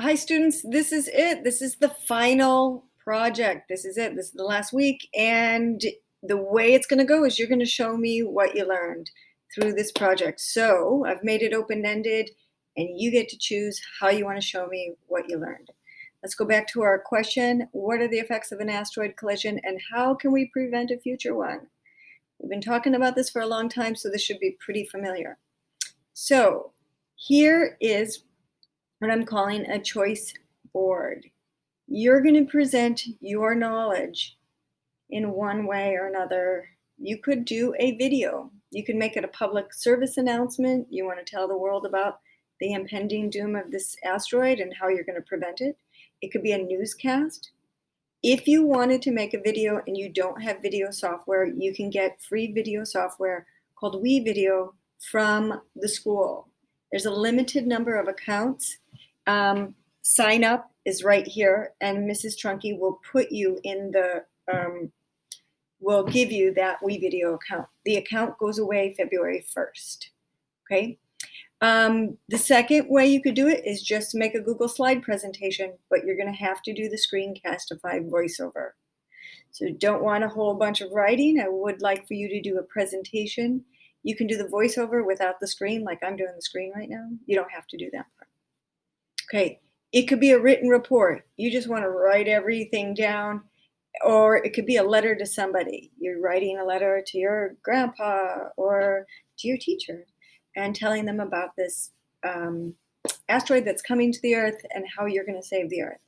Hi, students. This is it. This is the final project. This is it. This is the last week. And the way it's going to go is you're going to show me what you learned through this project. So I've made it open-ended, and you get to choose how you want to show me what you learned. Let's go back to our question. What are the effects of an asteroid collision, and how can we prevent a future one? We've been talking about this for a long time, so this should be pretty familiar. So here is what I'm calling a choice board. You're going to present your knowledge in one way or another. You could do a video. You could make it a public service announcement. You want to tell the world about the impending doom of this asteroid and how you're going to prevent it. It could be a newscast. If you wanted to make a video and you don't have video software, you can get free video software called WeVideo from the school. There's a limited number of accounts. Sign up is right here, and Mrs. Trunky will put you in the, will give you that WeVideo account. The account goes away February 1st, okay? The second way you could do it is just make a Google slide presentation, but you're going to have to do the Screencastify voiceover. So don't want a whole bunch of writing. I would like for you to do a presentation. You can do the voiceover without the screen, like I'm doing the screen right now. You don't have to do that part. Okay, it could be a written report. You just want to write everything down, or it could be a letter to somebody. You're writing a letter to your grandpa or to your teacher and telling them about this asteroid that's coming to the Earth and how you're going to save the Earth.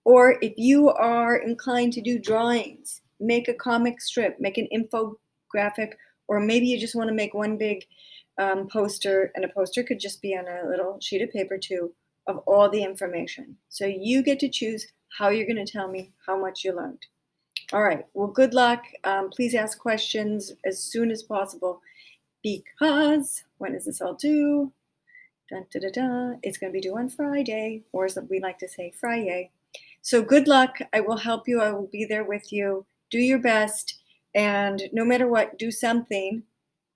Or if you are inclined to do drawings, make a comic strip, make an infographic, or maybe you just want to make one big poster, and a poster could just be on a little sheet of paper too, of all the information. So you get to choose how you're going to tell me how much you learned. All right, well, good luck. Please ask questions as soon as possible, because when is this all due? Dun, da, da, da. It's going to be due on Friday, or as we like to say, Friday. So good luck. I will help you. I will be there with you. Do your best, and no matter what, do something,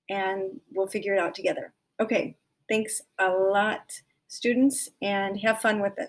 and we'll figure it out together. Okay, thanks a lot, students, and have fun with this.